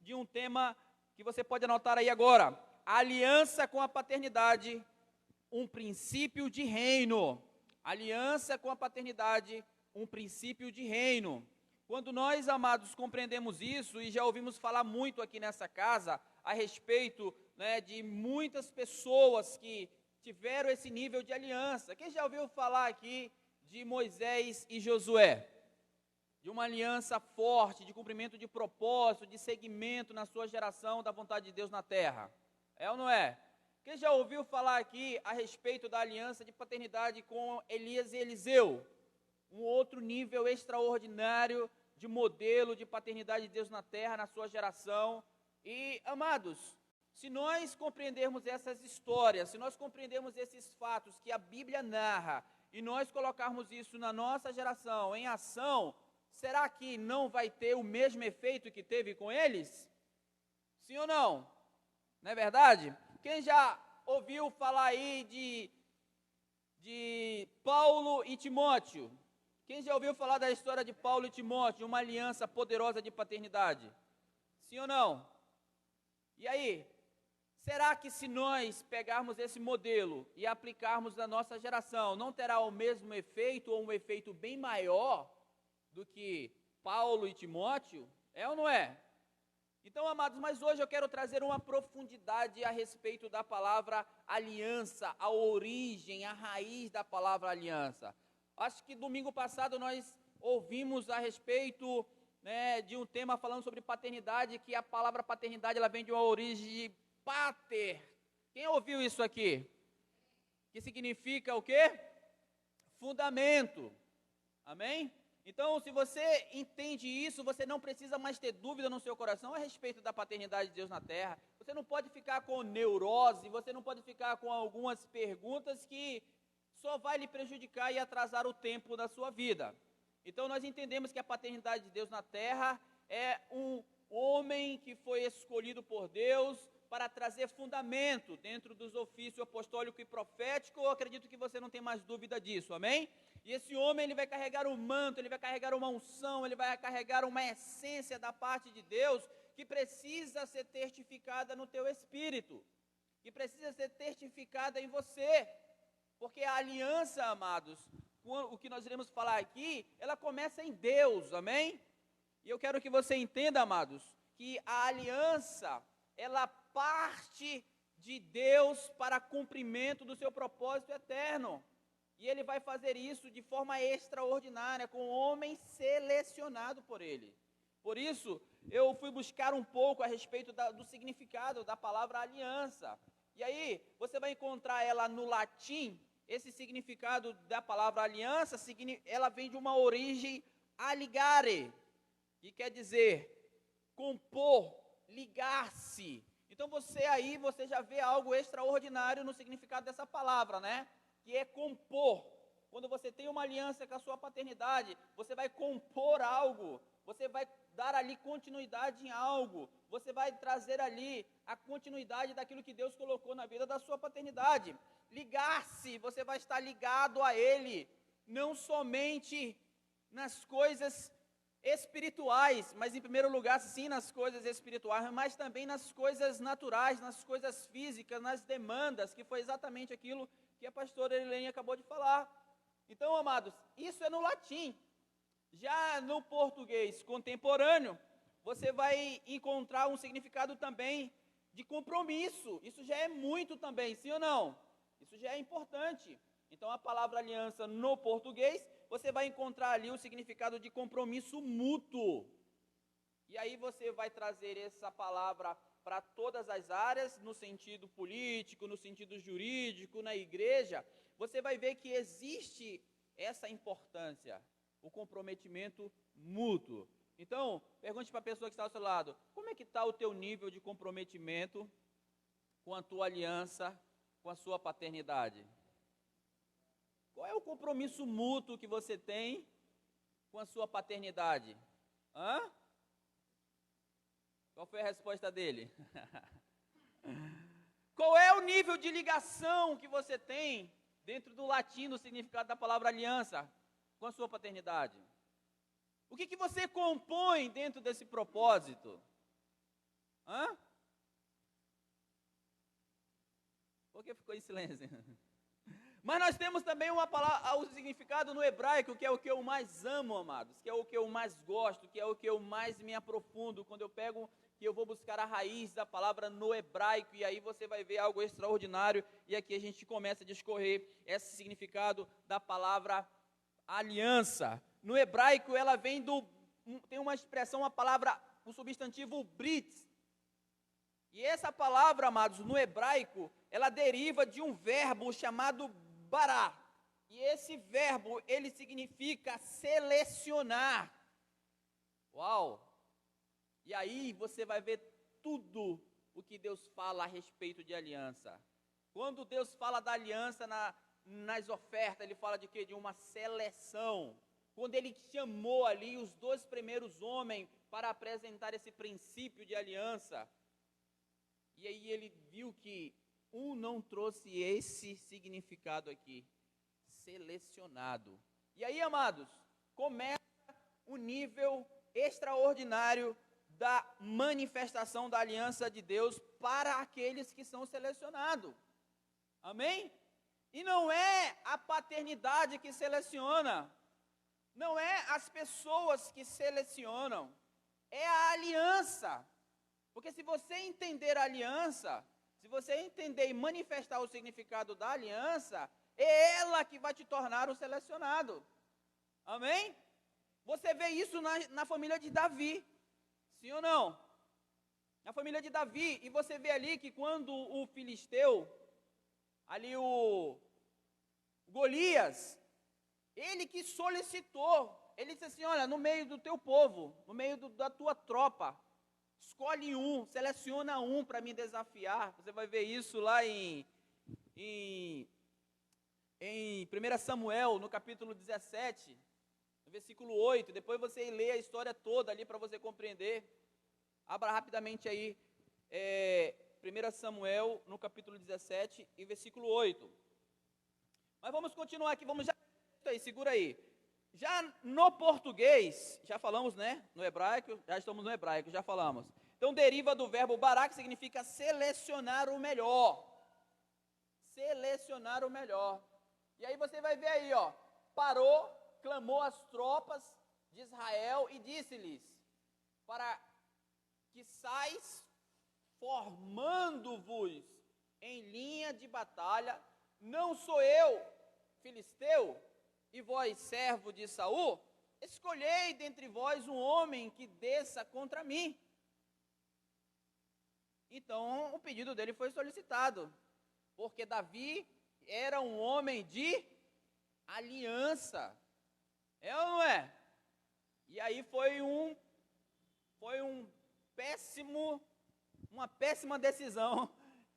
de um tema que você pode anotar aí agora. A aliança com a paternidade, um princípio de reino. Aliança com a paternidade, um princípio de reino. Quando nós, amados, compreendemos isso, e já ouvimos falar muito aqui nessa casa, a respeito, né, de muitas pessoas que tiveram esse nível de aliança. Quem já ouviu falar aqui de Moisés e Josué? De uma aliança forte, de cumprimento de propósito, de seguimento na sua geração da vontade de Deus na terra. É ou não é? Quem já ouviu falar aqui a respeito da aliança de paternidade com Elias e Eliseu? Um outro nível extraordinário de modelo de paternidade de Deus na terra, na sua geração. E, amados, se nós compreendermos essas histórias, se nós compreendermos esses fatos que a Bíblia narra, e nós colocarmos isso na nossa geração, em ação, será que não vai ter o mesmo efeito que teve com eles? Sim ou não? Não é verdade? Quem já ouviu falar aí de Paulo e Timóteo? Quem já ouviu falar da história de Paulo e Timóteo, de uma aliança poderosa de paternidade? Sim ou não? E aí, será que se nós pegarmos esse modelo e aplicarmos na nossa geração, não terá o mesmo efeito ou um efeito bem maior do que Paulo e Timóteo? É ou não é? Então, amados, mas hoje eu quero trazer uma profundidade a respeito da palavra aliança, a origem, a raiz da palavra aliança. Acho que domingo passado nós ouvimos a respeito, né, de um tema falando sobre paternidade, que a palavra paternidade ela vem de uma origem de pater. Quem ouviu isso aqui? Que significa o quê? Fundamento. Amém? Então, se você entende isso, você não precisa mais ter dúvida no seu coração a respeito da paternidade de Deus na terra. Você não pode ficar com neurose, você não pode ficar com algumas perguntas que só vai lhe prejudicar e atrasar o tempo da sua vida. Então, nós entendemos que a paternidade de Deus na terra é um homem que foi escolhido por Deus para trazer fundamento dentro dos ofícios apostólico e profético. Eu acredito que você não tem mais dúvida disso, amém? E esse homem, ele vai carregar um manto, ele vai carregar uma unção, ele vai carregar uma essência da parte de Deus que precisa ser testificada no teu espírito, que precisa ser testificada em você, porque a aliança, amados, o que nós iremos falar aqui, ela começa em Deus, amém? E eu quero que você entenda, amados, que a aliança, ela parte de Deus para cumprimento do seu propósito eterno. E ele vai fazer isso de forma extraordinária, com o homem selecionado por ele. Por isso, eu fui buscar um pouco a respeito do significado da palavra aliança. E aí, você vai encontrar ela no latim, esse significado da palavra aliança, ela vem de uma origem aligare, que quer dizer compor, ligar-se. Então você já vê algo extraordinário no significado dessa palavra, né? Que é compor. Quando você tem uma aliança com a sua paternidade, você vai compor algo, você vai dar ali continuidade em algo, você vai trazer ali a continuidade daquilo que Deus colocou na vida da sua paternidade. Ligar-se, você vai estar ligado a Ele, não somente nas coisas espirituais, mas em primeiro lugar sim nas coisas espirituais, mas também nas coisas naturais, nas coisas físicas, nas demandas, que foi exatamente aquilo que a pastora Helene acabou de falar. Então, amados, isso é no latim. Já no português contemporâneo, você vai encontrar um significado também de compromisso. Isso já é muito também, sim ou não? Isso já é importante. Então, a palavra aliança no português, você vai encontrar ali o significado de compromisso mútuo. E aí você vai trazer essa palavra para todas as áreas, no sentido político, no sentido jurídico, na igreja. Você vai ver que existe essa importância, o comprometimento mútuo. Então, pergunte para a pessoa que está ao seu lado, como é que está o teu nível de comprometimento com a tua aliança, com a sua paternidade? Qual é o compromisso mútuo que você tem com a sua paternidade? Hã? Qual foi a resposta dele? Qual é o nível de ligação que você tem dentro do latim, do significado da palavra aliança, com a sua paternidade? O que você compõe dentro desse propósito? Hã? Por que ficou em silêncio? Mas nós temos também uma palavra, o significado no hebraico, que é o que eu mais amo, amados, que é o que eu mais gosto, que é o que eu mais me aprofundo, quando eu pego, que eu vou buscar a raiz da palavra no hebraico, e aí você vai ver algo extraordinário, e aqui a gente começa a discorrer esse significado da palavra aliança. No hebraico ela vem tem uma expressão, uma palavra, o substantivo brit. E essa palavra, amados, no hebraico, ela deriva de um verbo chamado bará. E esse verbo, ele significa selecionar. Uau! E aí você vai ver tudo o que Deus fala a respeito de aliança. Quando Deus fala da aliança nas ofertas, ele fala de quê? De uma seleção. Quando ele chamou ali os 2 primeiros homens para apresentar esse princípio de aliança, e aí ele viu que um não trouxe esse significado aqui, selecionado. E aí, amados, começa o nível extraordinário da manifestação da aliança de Deus para aqueles que são selecionados. Amém? E não é a paternidade que seleciona, não é as pessoas que selecionam, é a aliança. Porque se você entender a aliança, se você entender e manifestar o significado da aliança, é ela que vai te tornar o selecionado. Amém? Você vê isso na família de Davi, sim ou não? Na família de Davi, e você vê ali que quando o filisteu, ali o Golias, ele que solicitou, ele disse assim, olha, no meio do teu povo, no meio da tua tropa, escolhe um, seleciona um para me desafiar. Você vai ver isso lá em 1 Samuel, no capítulo 17, no versículo 8. Depois você lê a história toda ali para você compreender. Abra rapidamente aí, 1 Samuel, no capítulo 17, e versículo 8. Mas vamos continuar aqui, vamos já, segura aí. Já no português, já falamos, né? No hebraico, já estamos no hebraico, já falamos. Então deriva do verbo bará, que significa selecionar o melhor. Selecionar o melhor. E aí você vai ver aí, ó. Parou, clamou às tropas de Israel e disse-lhes, para que sais formando-vos em linha de batalha, não sou eu, filisteu, e vós, servo de Saul, escolhei dentre vós um homem que desça contra mim. Então, o pedido dele foi solicitado, porque Davi era um homem de aliança. É ou não é? E aí foi uma péssima decisão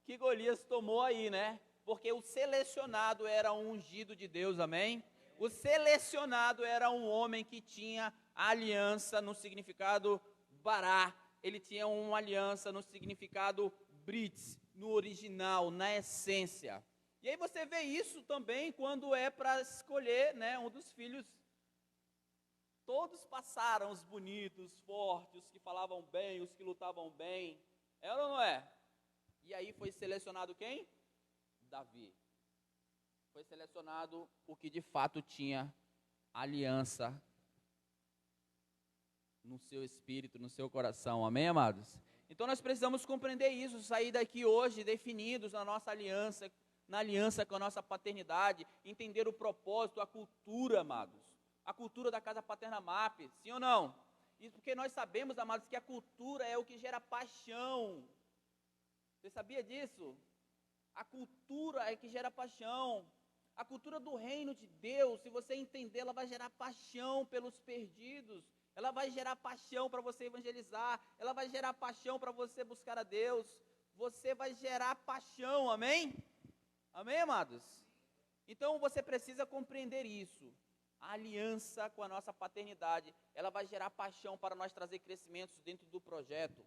que Golias tomou aí, né? Porque o selecionado era um ungido de Deus, amém? O selecionado era um homem que tinha aliança no significado bará. Ele tinha uma aliança no significado brit, no original, na essência. E aí você vê isso também quando é para escolher, né, um dos filhos. Todos passaram, os bonitos, os fortes, os que falavam bem, os que lutavam bem. É ou não é? E aí foi selecionado quem? Davi. Foi selecionado o que de fato tinha aliança no seu espírito, no seu coração. Amém, amados? Então nós precisamos compreender isso, sair daqui hoje definidos na nossa aliança, na aliança com a nossa paternidade, entender o propósito, a cultura, amados. A cultura da Casa Paterna MAP, sim ou não? Isso porque nós sabemos, amados, que a cultura é o que gera paixão. Você sabia disso? A cultura é que gera paixão. A cultura do reino de Deus, se você entender, ela vai gerar paixão pelos perdidos. Ela vai gerar paixão para você evangelizar. Ela vai gerar paixão para você buscar a Deus. Você vai gerar paixão, amém? Amém, amados? Então você precisa compreender isso. A aliança com a nossa paternidade, ela vai gerar paixão para nós trazer crescimentos dentro do projeto.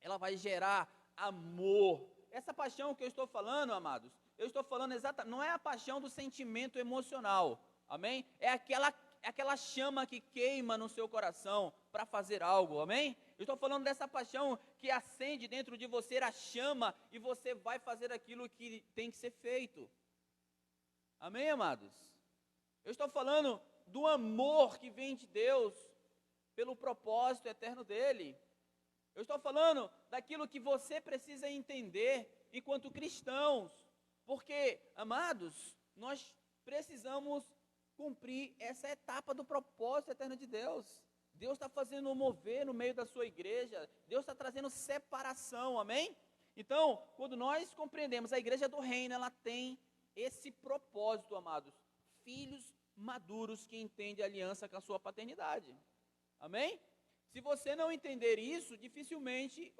Ela vai gerar amor. Essa paixão que eu estou falando, amados, eu estou falando exatamente, não é a paixão do sentimento emocional, amém? É aquela chama que queima no seu coração para fazer algo, amém? Eu estou falando dessa paixão que acende dentro de você a chama e você vai fazer aquilo que tem que ser feito. Amém, amados? Eu estou falando do amor que vem de Deus pelo propósito eterno dele. Eu estou falando daquilo que você precisa entender enquanto cristãos, porque, amados, nós precisamos cumprir essa etapa do propósito eterno de Deus. Deus está fazendo um mover no meio da sua igreja, Deus está trazendo separação, amém? Então, quando nós compreendemos, a igreja do reino, ela tem esse propósito, amados, filhos maduros que entendem a aliança com a sua paternidade, amém? Se você não entender isso, dificilmente,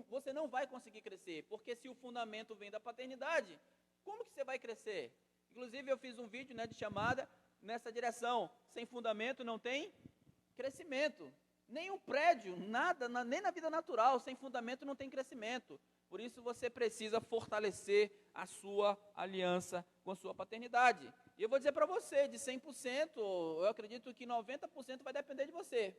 você não vai conseguir crescer, porque se o fundamento vem da paternidade, como que você vai crescer? Inclusive eu fiz um vídeo, de chamada nessa direção, sem fundamento não tem crescimento, nem um prédio, nada, nem na vida natural, sem fundamento não tem crescimento. Por isso você precisa fortalecer a sua aliança com a sua paternidade. E eu vou dizer para você, de 100%, eu acredito que 90% vai depender de você,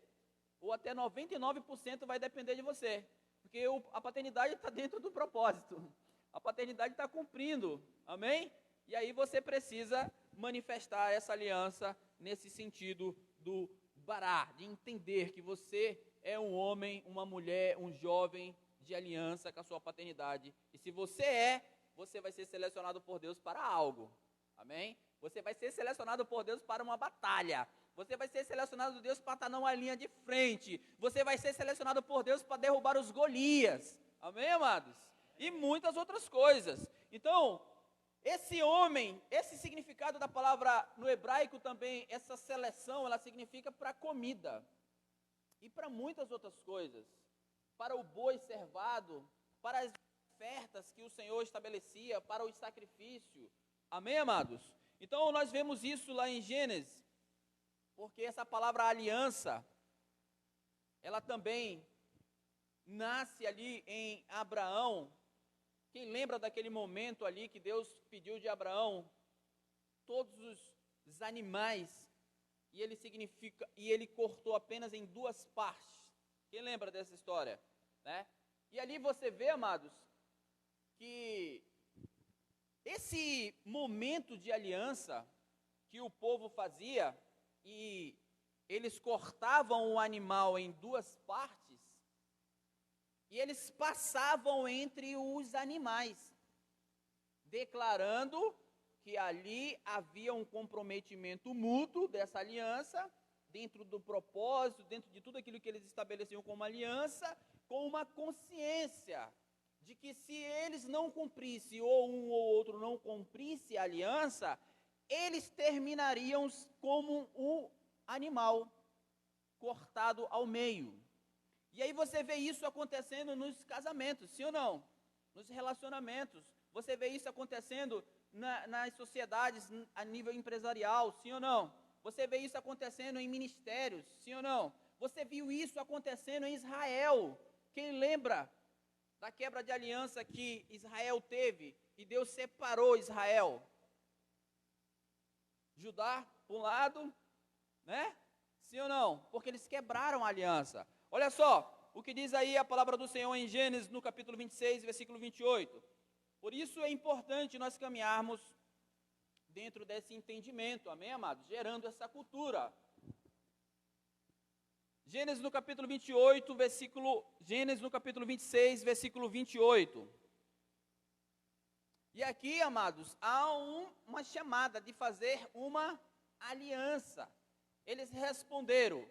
ou até 99% vai depender de você, porque a paternidade está dentro do propósito, a paternidade está cumprindo, amém? E aí você precisa manifestar essa aliança nesse sentido do bará, de entender que você é um homem, uma mulher, um jovem de aliança com a sua paternidade. E se você vai ser selecionado por Deus para algo, amém? Você vai ser selecionado por Deus para uma batalha. Você vai ser selecionado por Deus para estar numa linha de frente. Você vai ser selecionado por Deus para derrubar os Golias. Amém, amados? E muitas outras coisas. Então, esse homem, esse significado da palavra no hebraico também, essa seleção, ela significa para comida. E para muitas outras coisas. Para o boi cevado, para as ofertas que o Senhor estabelecia, para o sacrifício. Amém, amados? Então, nós vemos isso lá em Gênesis. Porque essa palavra aliança, ela também nasce ali em Abraão. Quem lembra daquele momento ali que Deus pediu de Abraão todos os animais e ele cortou apenas em 2 partes. Quem lembra dessa história, né? E ali você vê, amados, que esse momento de aliança que o povo fazia, e eles cortavam o animal em 2 partes, e eles passavam entre os animais, declarando que ali havia um comprometimento mútuo dessa aliança, dentro do propósito, dentro de tudo aquilo que eles estabeleciam como aliança, com uma consciência de que se eles não cumprissem, ou um ou outro não cumprisse a aliança, eles terminariam como um animal cortado ao meio. E aí você vê isso acontecendo nos casamentos, sim ou não? Nos relacionamentos. Você vê isso acontecendo nas sociedades a nível empresarial, sim ou não? Você vê isso acontecendo em ministérios, sim ou não? Você viu isso acontecendo em Israel. Quem lembra da quebra de aliança que Israel teve e Deus separou Israel? Judá, por um lado, né? Sim ou não? Porque eles quebraram a aliança. Olha só, o que diz aí a palavra do Senhor em Gênesis, no capítulo 26, versículo 28. Por isso é importante nós caminharmos dentro desse entendimento, amém, amados? Gerando essa cultura. Gênesis no capítulo 28, Gênesis no capítulo 26, versículo 28. E aqui, amados, há uma chamada de fazer uma aliança. Eles responderam: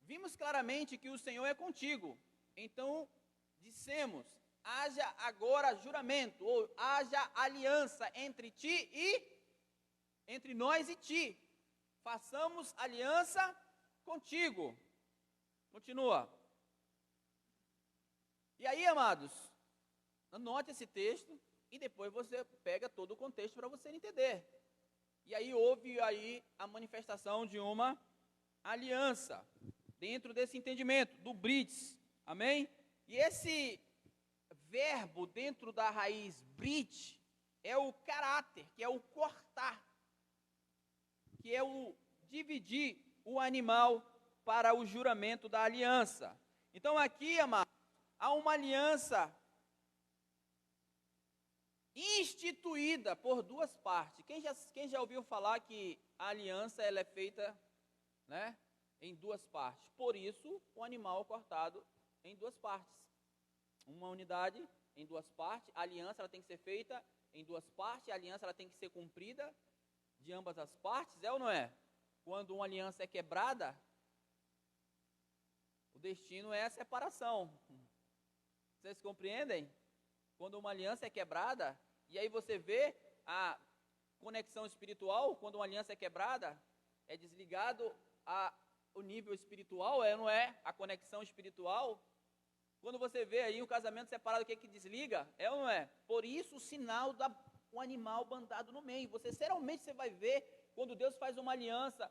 vimos claramente que o Senhor é contigo. Então dissemos: haja agora juramento, ou haja aliança entre nós e ti. Façamos aliança contigo. Continua. E aí, amados, anote esse texto e depois você pega todo o contexto para você entender. E aí houve aí a manifestação de uma aliança dentro desse entendimento do brit, amém? E esse verbo dentro da raiz brit é o caráter, que é o cortar, que é o dividir o animal para o juramento da aliança. Então aqui, amado, há uma aliança instituída por duas partes. Quem já ouviu falar que a aliança ela é feita, né, em duas partes? Por isso, o animal cortado em duas partes. Uma unidade em duas partes. A aliança ela tem que ser feita em duas partes. A aliança ela tem que ser cumprida de ambas as partes, é ou não é? Quando uma aliança é quebrada, o destino é a separação. Vocês compreendem? Quando uma aliança é quebrada, e aí você vê a conexão espiritual, quando uma aliança é quebrada, é desligado o nível espiritual, é ou não é? A conexão espiritual. Quando você vê aí um casamento separado, o que desliga? É ou não é? Por isso o sinal o animal bandado no meio. Geralmente você vai ver, quando Deus faz uma aliança,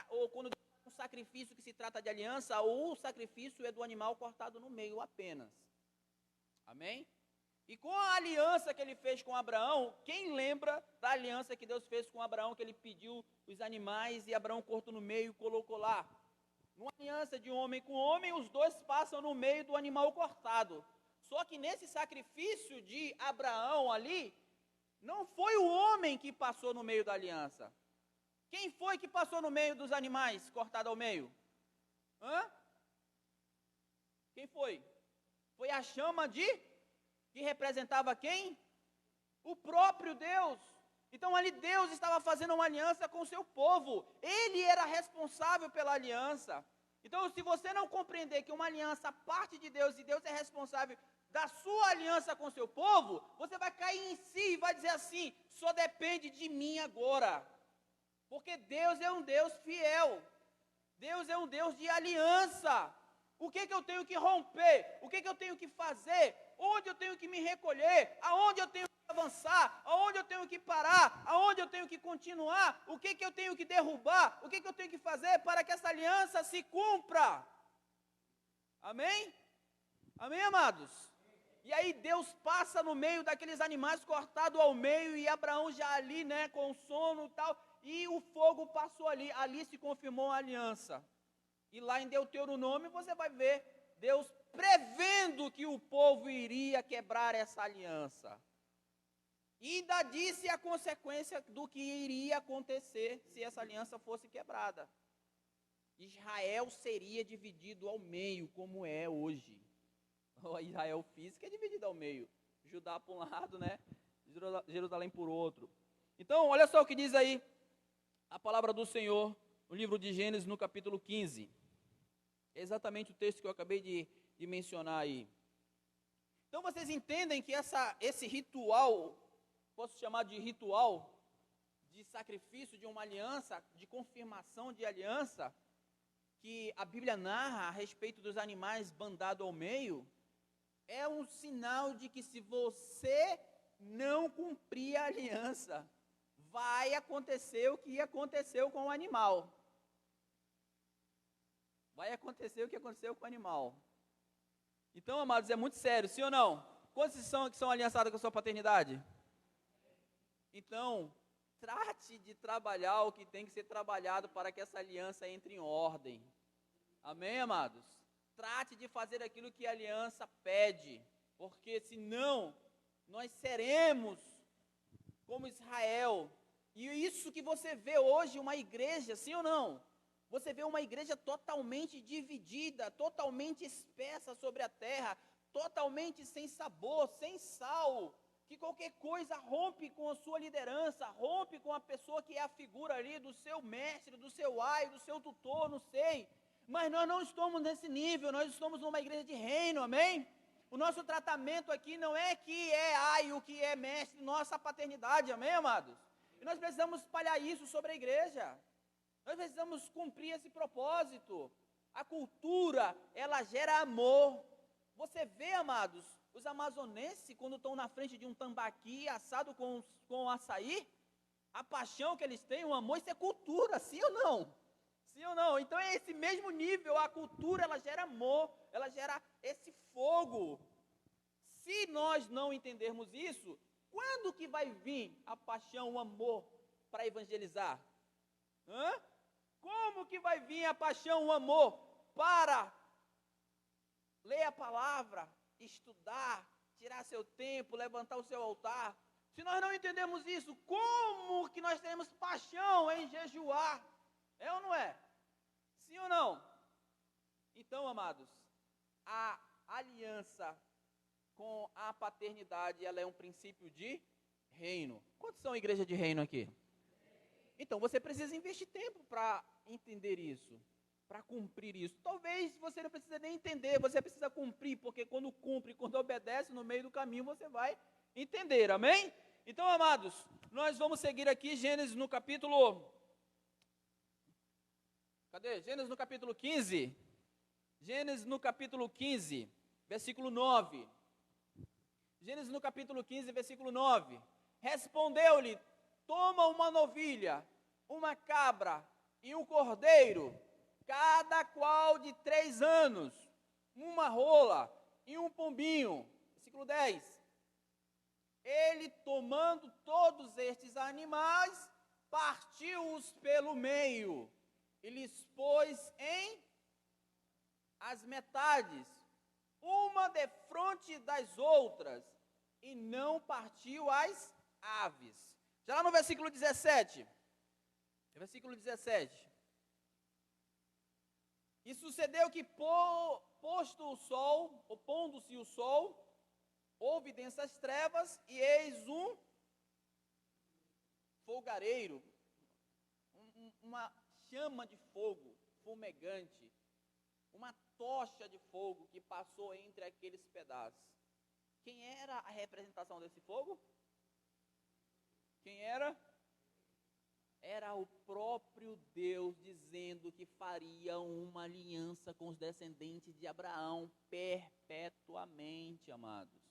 ou quando Deus faz um sacrifício que se trata de aliança, ou o sacrifício é do animal cortado no meio apenas. Amém? E com a aliança que ele fez com Abraão, quem lembra da aliança que Deus fez com Abraão, que ele pediu os animais e Abraão cortou no meio e colocou lá? Numa aliança de homem com homem, os dois passam no meio do animal cortado. Só que nesse sacrifício de Abraão ali, não foi o homem que passou no meio da aliança. Quem foi que passou no meio dos animais cortados ao meio? Quem foi? Foi a chama que representava quem? O próprio Deus. Então ali Deus estava fazendo uma aliança com o seu povo. Ele era responsável pela aliança. Então se você não compreender que uma aliança parte de Deus e Deus é responsável da sua aliança com o seu povo, você vai cair em si e vai dizer assim, só depende de mim agora. Porque Deus é um Deus fiel. Deus é um Deus de aliança. O que eu tenho que romper? O que eu tenho que fazer? Onde eu tenho que me recolher? Aonde eu tenho que avançar? Aonde eu tenho que parar? Aonde eu tenho que continuar? O que eu tenho que derrubar? O que eu tenho que fazer para que essa aliança se cumpra? Amém? Amém, amados? E aí Deus passa no meio daqueles animais cortados ao meio, e Abraão já ali, né, com sono e tal, e o fogo passou ali se confirmou a aliança. E lá em Deuteronômio você vai ver Deus prevendo que o povo iria quebrar essa aliança. E ainda disse a consequência do que iria acontecer se essa aliança fosse quebrada. Israel seria dividido ao meio, como é hoje. O Israel físico é dividido ao meio. Judá por um lado, né? Jerusalém por outro. Então, olha só o que diz aí a palavra do Senhor no livro de Gênesis, no capítulo 15. É exatamente o texto que eu acabei de mencionar aí. Então vocês entendem que esse ritual, posso chamar de ritual, de sacrifício de uma aliança, de confirmação de aliança, que a Bíblia narra a respeito dos animais bandados ao meio, é um sinal de que se você não cumprir a aliança, vai acontecer o que aconteceu com o animal. Vai acontecer o que aconteceu com o animal. Então, amados, é muito sério, sim ou não? Quantos que são aliançados com a sua paternidade? Então, trate de trabalhar o que tem que ser trabalhado para que essa aliança entre em ordem. Amém, amados? Trate de fazer aquilo que a aliança pede, porque senão nós seremos como Israel. E isso que você vê hoje, uma igreja, sim ou não? Você vê uma igreja totalmente dividida, totalmente espessa sobre a terra, totalmente sem sabor, sem sal, que qualquer coisa rompe com a sua liderança, rompe com a pessoa que é a figura ali do seu mestre, do seu do seu tutor, não sei. Mas nós não estamos nesse nível, nós estamos numa igreja de reino, amém? O nosso tratamento aqui não é que é o que é mestre, nossa paternidade, amém, amados? E nós precisamos espalhar isso sobre a igreja. Nós precisamos cumprir esse propósito. A cultura, ela gera amor. Você vê, amados, os amazonenses, quando estão na frente de um tambaqui assado com açaí, a paixão que eles têm, o amor, isso é cultura, sim ou não? Sim ou não? Então é esse mesmo nível, a cultura, ela gera amor, ela gera esse fogo. Se nós não entendermos isso, quando que vai vir a paixão, o amor para evangelizar? Como que vai vir a paixão, o amor para ler a palavra, estudar, tirar seu tempo, levantar o seu altar, se nós não entendemos isso, como que nós teremos paixão em jejuar? É ou não é? Sim ou não? Então, amados, a aliança com a paternidade, ela é um princípio de reino. Quantos são igreja de reino aqui? Então, você precisa investir tempo para entender isso, para cumprir isso. Talvez você não precise nem entender, você precisa cumprir, porque quando cumpre, quando obedece, no meio do caminho você vai entender, amém? Então, amados, nós vamos seguir aqui Gênesis no capítulo... Cadê? Gênesis no capítulo 15. Gênesis no capítulo 15, versículo 9. Gênesis no capítulo 15, versículo 9. Respondeu-lhe: toma uma novilha, uma cabra e um cordeiro, cada qual de 3 anos, uma rola e um pombinho. Versículo 10. Ele, tomando todos estes animais, partiu-os pelo meio e lhes pôs em as metades, uma defronte das outras, e não partiu as aves. Já lá no versículo 17. Versículo 17. E sucedeu que, posto o sol, opondo-se o sol, houve densas trevas, e eis um fogareiro, uma chama de fogo fumegante, uma tocha de fogo que passou entre aqueles pedaços. Quem era a representação desse fogo? Quem era? Era o próprio Deus dizendo que faria uma aliança com os descendentes de Abraão perpetuamente, amados.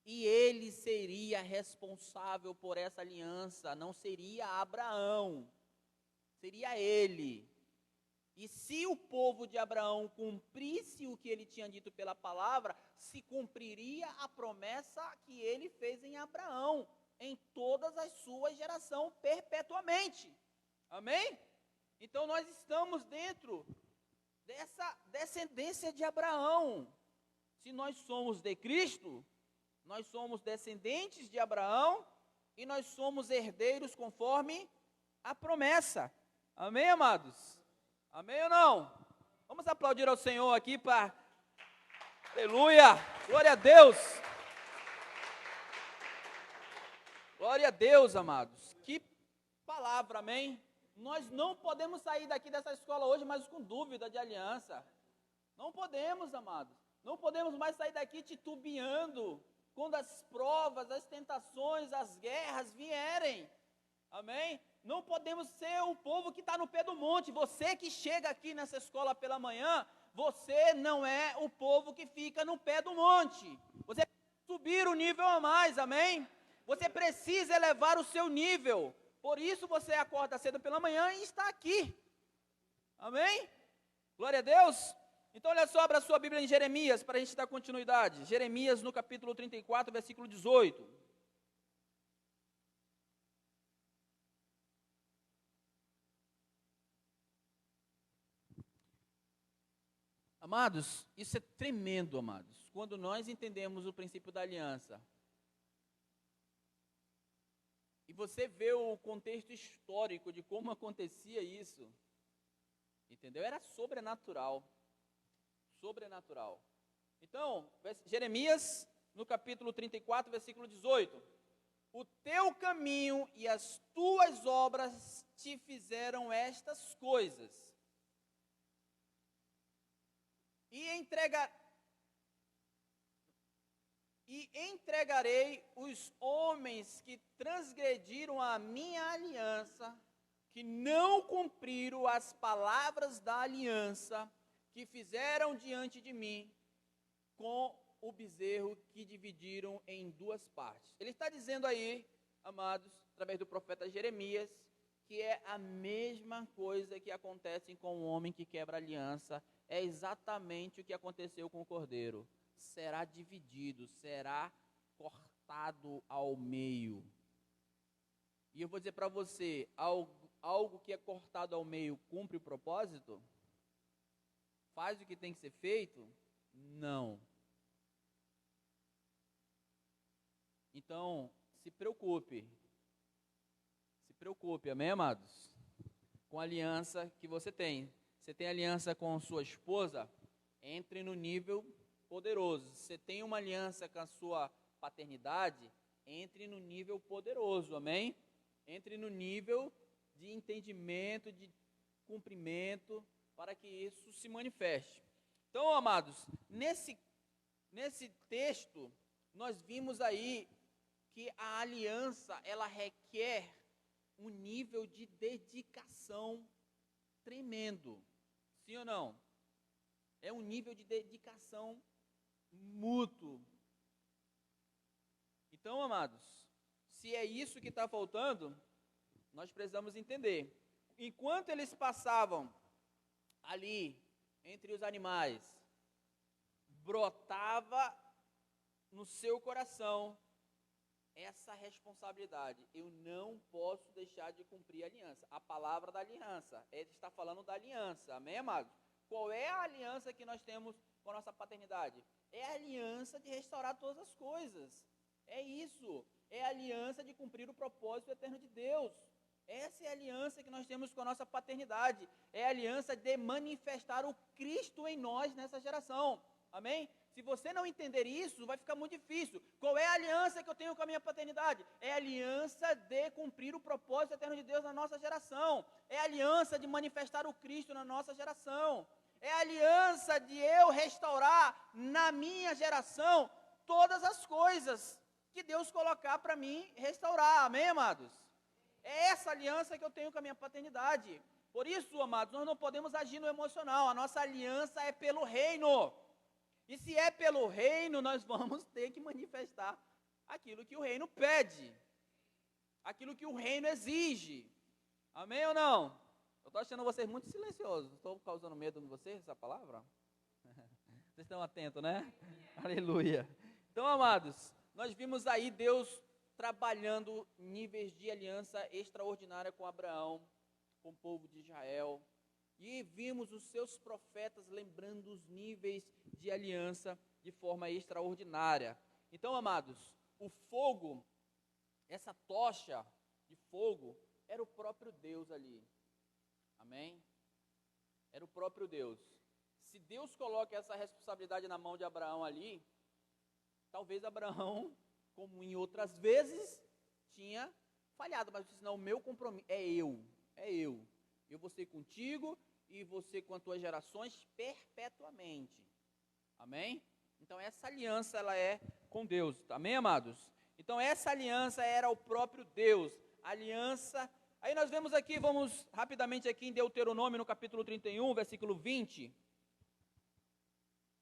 E ele seria responsável por essa aliança, não seria Abraão, seria ele. E se o povo de Abraão cumprisse o que ele tinha dito pela palavra, se cumpriria a promessa que ele fez em Abraão, em todas as suas gerações, perpetuamente. Amém? Então nós estamos dentro dessa descendência de Abraão. Se nós somos de Cristo, nós somos descendentes de Abraão e nós somos herdeiros conforme a promessa. Amém, amados? Amém ou não? Vamos aplaudir ao Senhor aqui para... Aleluia! Glória a Deus! Glória a Deus, amados. Que palavra, amém? Nós não podemos sair daqui dessa escola hoje mais com dúvida de aliança. Não podemos, amados. Não podemos mais sair daqui titubeando quando as provas, as tentações, as guerras vierem. Amém? Não podemos ser o povo que está no pé do monte. Você que chega aqui nessa escola pela manhã, você não é o povo que fica no pé do monte. Você precisa subir o nível a mais, amém? Você precisa elevar o seu nível. Por isso você acorda cedo pela manhã e está aqui. Amém? Glória a Deus. Então olha só, abra a sua Bíblia em Jeremias, para a gente dar continuidade. Jeremias no capítulo 34, versículo 18. Amados, isso é tremendo, amados, quando nós entendemos o princípio da aliança. E você vê o contexto histórico de como acontecia isso, entendeu? Era sobrenatural, sobrenatural. Então, Jeremias, no capítulo 34, versículo 18. O teu caminho e as tuas obras te fizeram estas coisas. E entregarei os homens que transgrediram a minha aliança, que não cumpriram as palavras da aliança, que fizeram diante de mim, com o bezerro que dividiram em 2 partes. Ele está dizendo aí, amados, através do profeta Jeremias, que é a mesma coisa que acontece com o homem que quebra a aliança. É exatamente o que aconteceu com o cordeiro. Será dividido, será cortado ao meio. E eu vou dizer para você, algo que é cortado ao meio cumpre o propósito? Faz o que tem que ser feito? Não. Então, se preocupe, amém, amados? Com a aliança que você tem. Você tem aliança com sua esposa? Entre no nível poderoso. Você tem uma aliança com a sua paternidade? Entre no nível poderoso, amém? Entre no nível de entendimento, de cumprimento, para que isso se manifeste. Então, amados, nesse texto, nós vimos aí que a aliança, ela requer um nível de dedicação tremendo. Sim ou não? É um nível de dedicação mútuo. Então, amados, se é isso que está faltando, nós precisamos entender. Enquanto eles passavam ali entre os animais, brotava no seu coração essa responsabilidade. Eu não posso deixar de cumprir a aliança. A palavra da aliança. Ele está falando da aliança. Amém, amados? Qual é a aliança que nós temos com a nossa paternidade? É a aliança de restaurar todas as coisas. É isso. É a aliança de cumprir o propósito eterno de Deus. Essa é a aliança que nós temos com a nossa paternidade. É a aliança de manifestar o Cristo em nós nessa geração. Amém? Se você não entender isso, vai ficar muito difícil. Qual é a aliança que eu tenho com a minha paternidade? É a aliança de cumprir o propósito eterno de Deus na nossa geração. É a aliança de manifestar o Cristo na nossa geração. É a aliança de eu restaurar na minha geração todas as coisas que Deus colocar para mim restaurar. Amém, amados? É essa aliança que eu tenho com a minha paternidade. Por isso, amados, nós não podemos agir no emocional. A nossa aliança é pelo reino. E se é pelo reino, nós vamos ter que manifestar aquilo que o reino pede, aquilo que o reino exige. Amém ou não? Eu estou achando vocês muito silenciosos. Estou causando medo em vocês, essa palavra? Vocês estão atentos, né? Aleluia. Então, amados, nós vimos aí Deus trabalhando níveis de aliança extraordinária com Abraão, com o povo de Israel. E vimos os seus profetas lembrando os níveis de aliança de forma extraordinária. Então, amados, o fogo, essa tocha de fogo, era o próprio Deus ali. Amém? Era o próprio Deus. Se Deus coloca essa responsabilidade na mão de Abraão ali, talvez Abraão, como em outras vezes, tinha falhado. Mas disse, não, o meu compromisso é eu. Eu vou ser contigo e você com as tuas gerações perpetuamente. Amém? Então essa aliança ela é com Deus. Amém, amados? Então essa aliança era o próprio Deus. Aliança. Aí nós vemos aqui, vamos rapidamente aqui em Deuteronômio, no capítulo 31, versículo 20.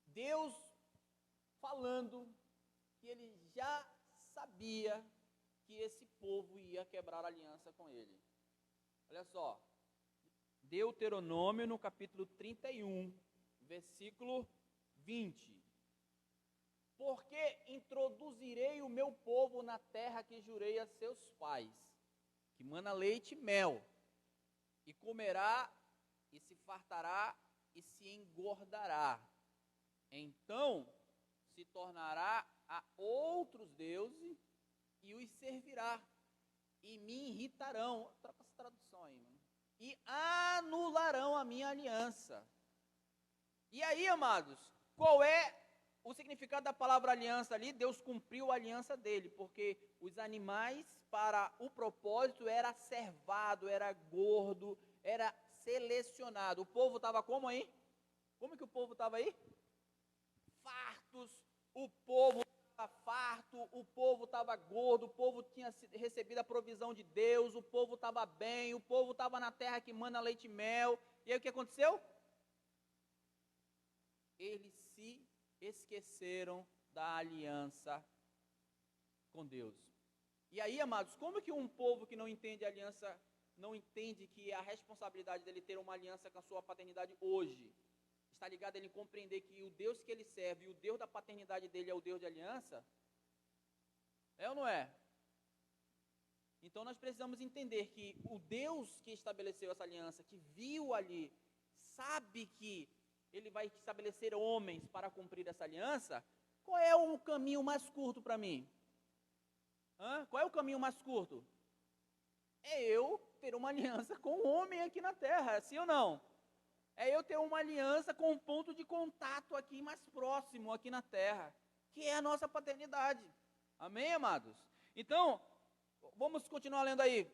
Deus falando que ele já sabia que esse povo ia quebrar aliança com ele. Olha só. Deuteronômio, no capítulo 31, versículo 20. Porque introduzirei o meu povo na terra que jurei a seus pais, que mana leite e mel, e comerá, e se fartará, e se engordará. Então se tornará a outros deuses, e os servirá, e me irritarão. Troca essa tradução aí, mano. E anularão a minha aliança. E aí, amados, qual é o significado da palavra aliança ali? Deus cumpriu a aliança dele, porque os animais, para o propósito, era servado, era gordo, era selecionado. O povo estava como aí? Como que o povo estava aí? Fartos, o povo farto, o povo estava gordo, o povo tinha recebido a provisão de Deus, o povo estava bem, o povo estava na terra que mana leite e mel. E aí o que aconteceu? Eles se esqueceram da aliança com Deus. E aí, amados, como que um povo que não entende a aliança, não entende que a responsabilidade dele ter uma aliança com a sua paternidade hoje, está ligado a ele compreender que o Deus que ele serve, e o Deus da paternidade dele é o Deus de aliança? É ou não é? Então nós precisamos entender que o Deus que estabeleceu essa aliança, que viu ali, sabe que Ele vai estabelecer homens para cumprir essa aliança, qual é o caminho mais curto para mim? Qual é o caminho mais curto? É eu ter uma aliança com o homem aqui na terra, sim ou não? É eu ter uma aliança com um ponto de contato aqui mais próximo, aqui na terra, que é a nossa paternidade. Amém, amados? Então, vamos continuar lendo aí.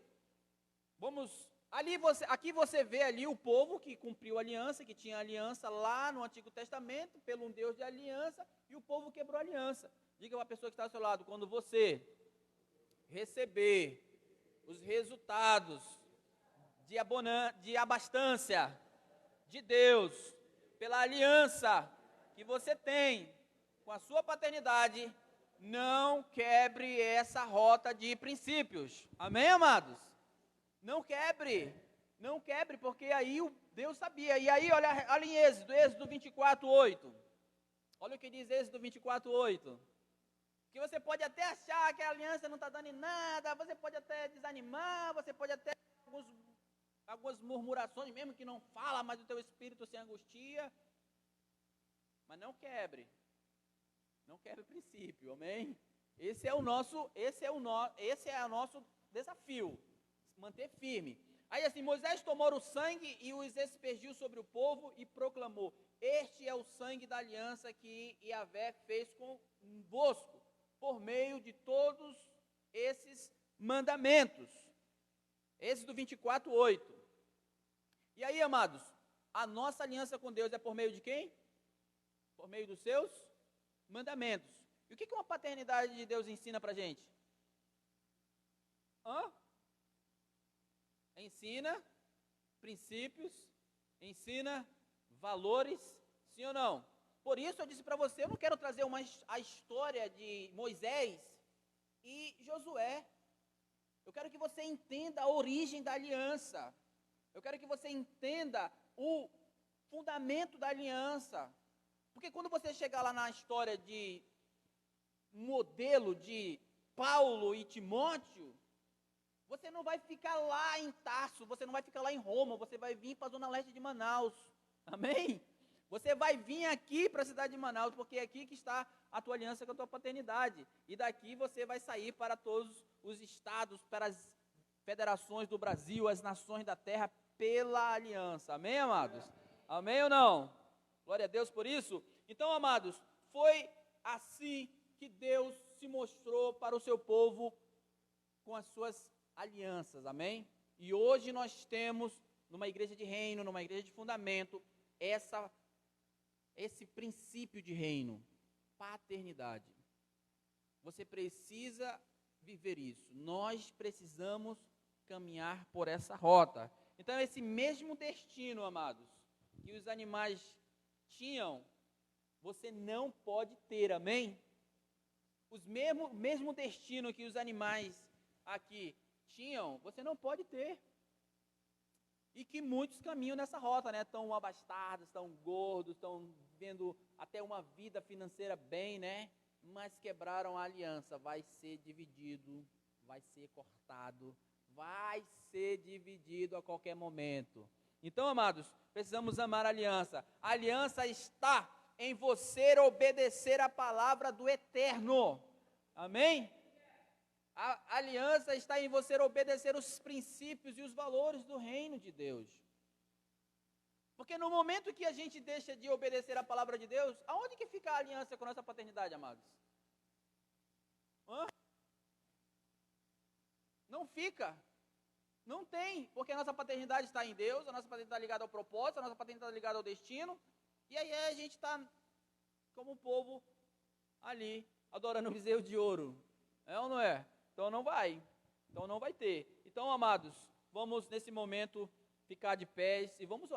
Aqui você vê ali o povo que cumpriu a aliança, que tinha aliança lá no Antigo Testamento, pelo um Deus de aliança, e o povo quebrou a aliança. Diga para a pessoa que está ao seu lado, quando você receber os resultados de abastança de Deus, pela aliança que você tem com a sua paternidade, não quebre essa rota de princípios. Amém, amados? Não quebre, porque aí Deus sabia. E aí, olha em Êxodo 24:8. Olha o que diz Êxodo 24:8. Que você pode até achar que a aliança não está dando em nada, você pode até desanimar, você pode até algumas murmurações, mesmo que não fala, mas o teu espírito se angustia. Mas não quebre o princípio, amém? Esse é o nosso desafio, manter firme. Aí assim, Moisés tomou o sangue e os aspergiu sobre o povo e proclamou: este é o sangue da aliança que Yahvé fez convosco, por meio de todos esses mandamentos. Êxodo 24:8. E aí, amados, a nossa aliança com Deus é por meio de quem? Por meio dos seus mandamentos. E o que uma paternidade de Deus ensina pra gente? Ensina princípios, ensina valores, sim ou não? Por isso eu disse para você, eu não quero trazer a história de Moisés e Josué. Eu quero que você entenda a origem da aliança. Eu quero que você entenda o fundamento da aliança. Porque quando você chegar lá na história de modelo de Paulo e Timóteo, você não vai ficar lá em Tarso, você não vai ficar lá em Roma, você vai vir para a zona leste de Manaus. Amém? Você vai vir aqui para a cidade de Manaus, porque é aqui que está a tua aliança com a tua paternidade. E daqui você vai sair para todos os estados, para as federações do Brasil, as nações da terra, pela aliança. Amém, amados? Amém ou não? Glória a Deus por isso. Então, amados, foi assim que Deus se mostrou para o seu povo com as suas alianças. Amém? E hoje nós temos, numa igreja de reino, numa igreja de fundamento, esse princípio de reino, paternidade. Você precisa viver isso. Nós precisamos caminhar por essa rota. Então, esse mesmo destino, amados, que os animais tinham, você não pode ter, amém? Mesmo destino que os animais aqui tinham, você não pode ter. E que muitos caminham nessa rota, né? Estão abastados, estão gordos, estão vivendo até uma vida financeira bem, né? Mas quebraram a aliança. Vai ser dividido, vai ser cortado, vai ser dividido a qualquer momento. Então, amados, precisamos amar a aliança. A aliança está em você obedecer a palavra do Eterno. Amém? A aliança está em você obedecer os princípios e os valores do reino de Deus. Porque no momento que a gente deixa de obedecer a palavra de Deus, aonde que fica a aliança com a nossa paternidade, amados? Não fica. Não tem, porque a nossa paternidade está em Deus, a nossa paternidade está ligada ao propósito, a nossa paternidade está ligada ao destino, e aí a gente está como um povo ali, adorando o bezerro de ouro. É ou não é? Então não vai ter. Então, amados, vamos nesse momento ficar de pés e vamos orar.